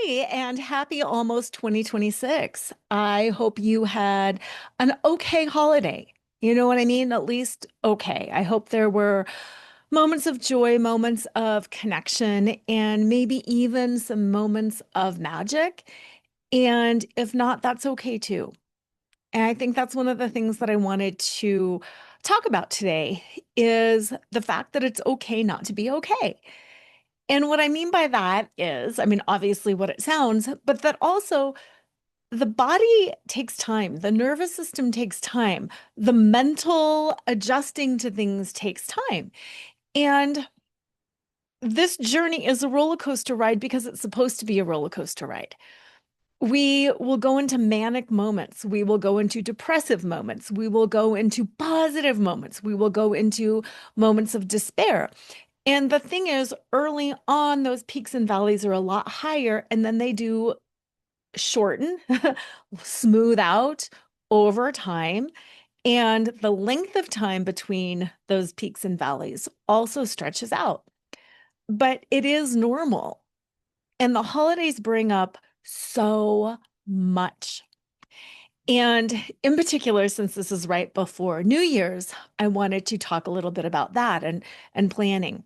Hey, and happy almost 2026. I hope you had an okay holiday. You know what I mean? At least okay. I hope there were moments of joy, moments of connection, and maybe even some moments of magic. And if not, that's okay too. And I think that's one of the things that I wanted to talk about today is the fact that it's okay not to be okay. And what I mean by that is, I mean, obviously what it sounds, but that also the body takes time, the nervous system takes time, the mental adjusting to things takes time. And this journey is a roller coaster ride because it's supposed to be a roller coaster ride. We will go into manic moments. We will go into depressive moments. We will go into positive moments. We will go into moments of despair. And the thing is, early on, those peaks and valleys are a lot higher, and then they do shorten, smooth out over time. And the length of time between those peaks and valleys also stretches out. But it is normal. And the holidays bring up so much. And in particular, since this is right before New Year's, I wanted to talk a little bit about that and planning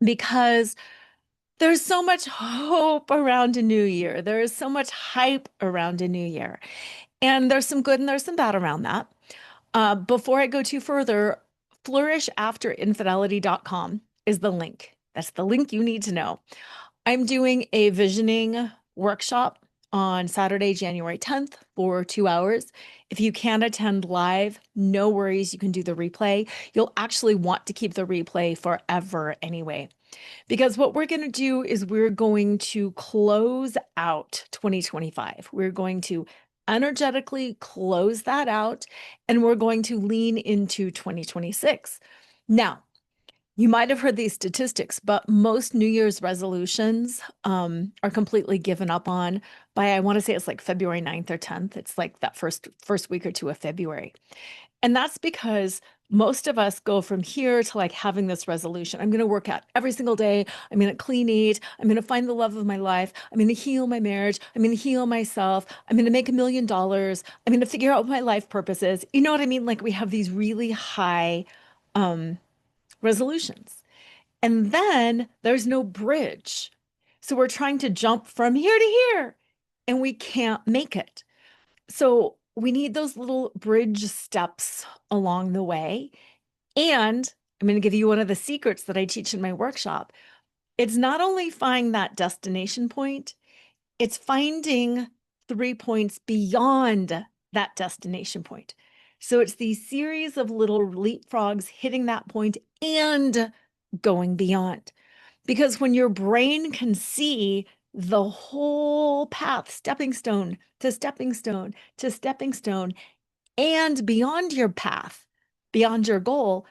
because there's so much hope around a new year. There is so much hype around a new year. And there's some good and there's some bad around that. Before I go too further, flourishafterinfidelity.com is the link. That's the link you need to know. I'm doing a visioning workshop on Saturday, January 10th for 2 hours. If you can't attend live, no worries. You can do the replay. You'll actually want to keep the replay forever anyway. Because what we're going to do is we're going to close out 2025. We're going to energetically close that out and we're going to lean into 2026. Now, you might have heard these statistics, but most New Year's resolutions are completely given up on by, I want to say it's like February 9th or 10th. It's like that first week or two of February. And that's because most of us go from here to like having this resolution. I'm going to work out every single day. I'm going to clean eat. I'm going to find the love of my life. I'm going to heal my marriage. I'm going to heal myself. I'm going to make $1 million. I'm going to figure out what my life purpose is. You know what I mean? Like we have these really high resolutions. And then there's no bridge. So we're trying to jump from here to here and we can't make it. So we need those little bridge steps along the way. And I'm going to give you one of the secrets that I teach in my workshop. It's not only finding that destination point, it's finding 3 points beyond that destination point. So it's these series of little leapfrogs hitting that point and going beyond. Because when your brain can see the whole path, stepping stone to stepping stone to stepping stone, and beyond your path, beyond your goal,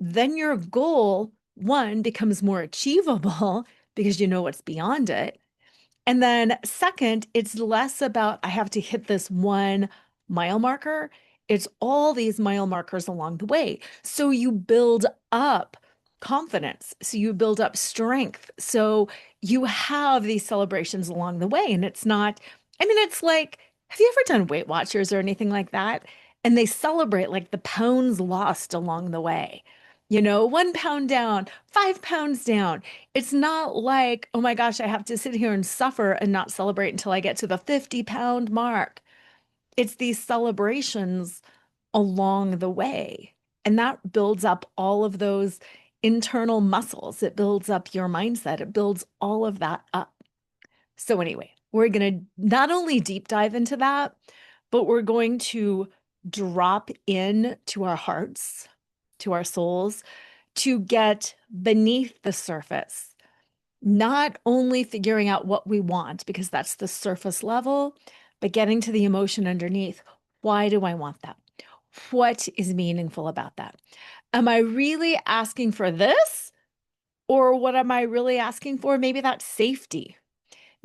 then your goal, one, becomes more achievable because you know what's beyond it. And then, second, it's less about I have to hit this one mile marker. It's all these mile markers along the way. So you build up confidence. So you build up strength. So you have these celebrations along the way. And it's not, I mean, it's like, have you ever done Weight Watchers or anything like that? And they celebrate like the pounds lost along the way. 1 pound down, 5 pounds down. It's not like, oh my gosh, I have to sit here and suffer and not celebrate until I get to the 50-pound mark. It's these celebrations along the way. And that builds up all of those internal muscles. It builds up your mindset. It builds all of that up. So, anyway, we're going to not only deep dive into that, but we're going to drop in to our hearts, to our souls, to get beneath the surface, not only figuring out what we want, because that's the surface level, but getting to the emotion underneath. Why do I want that? What is meaningful about that? Am I really asking for this? Or what am I really asking for? Maybe that's safety.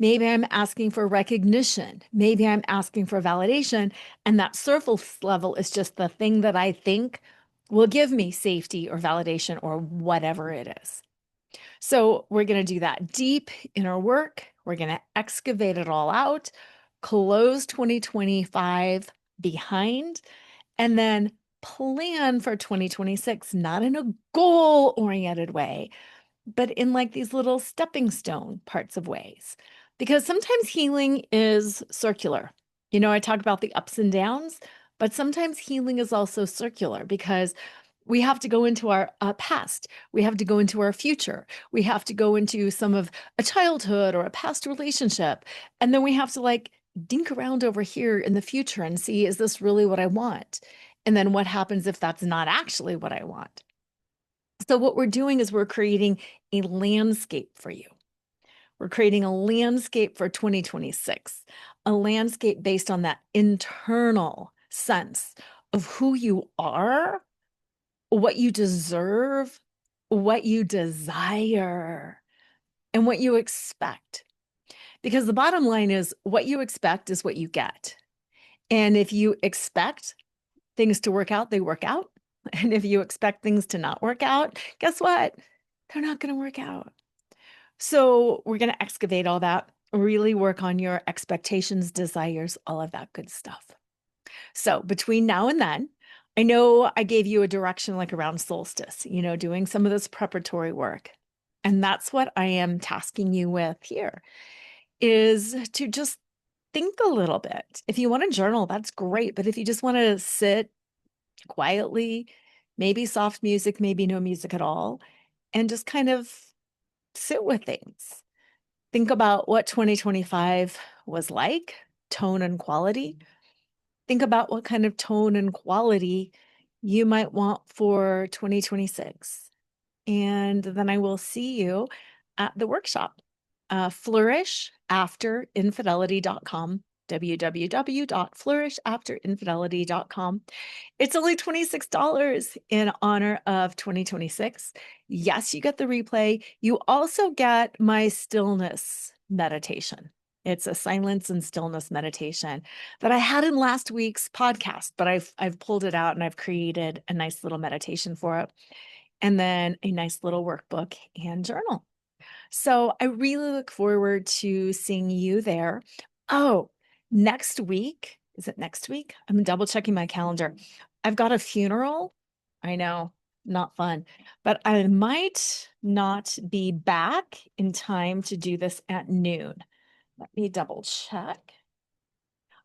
Maybe I'm asking for recognition. Maybe I'm asking for validation. And that surface level is just the thing that I think will give me safety or validation or whatever it is. So we're going to do that deep in our work. We're going to excavate it all out, close 2025 behind, and then plan for 2026, not in a goal-oriented way, but in like these little stepping stone parts of ways. Because sometimes healing is circular. You know, I talk about the ups and downs, but sometimes healing is also circular because we have to go into our past. We have to go into our future. We have to go into some of a childhood or a past relationship. And then we have to like dink around over here in the future and see, is this really what I want? And then what happens if that's not actually what I want? So what we're doing is we're creating a landscape for you. We're creating a landscape for 2026, a landscape based on that internal sense of who you are, what you deserve, what you desire, and what you expect. Because the bottom line is what you expect is what you get. And if you expect things to work out, they work out. And if you expect things to not work out, guess what? They're not going to work out. So we're going to excavate all that, really work on your expectations, desires, all of that good stuff. So between now and then, I know I gave you a direction like around solstice, you know, doing some of this preparatory work. And that's what I am tasking you with here is to just think a little bit. If you want to journal, that's great. But if you just want to sit quietly, maybe soft music, maybe no music at all, and just kind of sit with things. Think about what 2025 was like, tone and quality. Think about what kind of tone and quality you might want for 2026. And then I will see you at the workshop. Flourishafterinfidelity.com, www.flourishafterinfidelity.com. It's only $26 in honor of 2026. Yes, you get the replay. You also get my stillness meditation. It's a silence and stillness meditation that I had in last week's podcast, but I've pulled it out and I've created a nice little meditation for it, and then a nice little workbook and journal. So I really look forward to seeing you there. Oh, next week, is it next week? I'm double checking my calendar. I've got a funeral. I know, not fun, but I might not be back in time to do this at noon. Let me double check.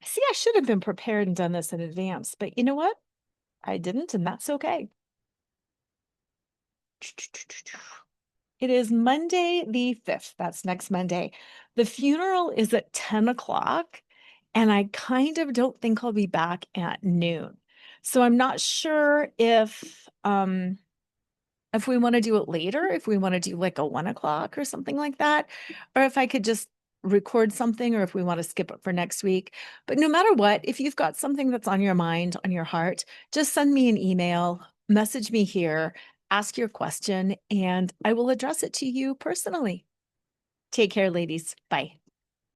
See, I should have been prepared and done this in advance, but you know what? I didn't, and that's okay. It is Monday the 5th. That's next Monday. The funeral is at 10 o'clock, and I kind of don't think I'll be back at noon. So I'm not sure if we want to do it later, if we want to do like a 1 o'clock or something like that, or if I could just record something, or if we want to skip it for next week. But no matter what, if you've got something that's on your mind, on your heart, just send me an email, message me here, ask your question, and I will address it to you personally. Take care, ladies. Bye.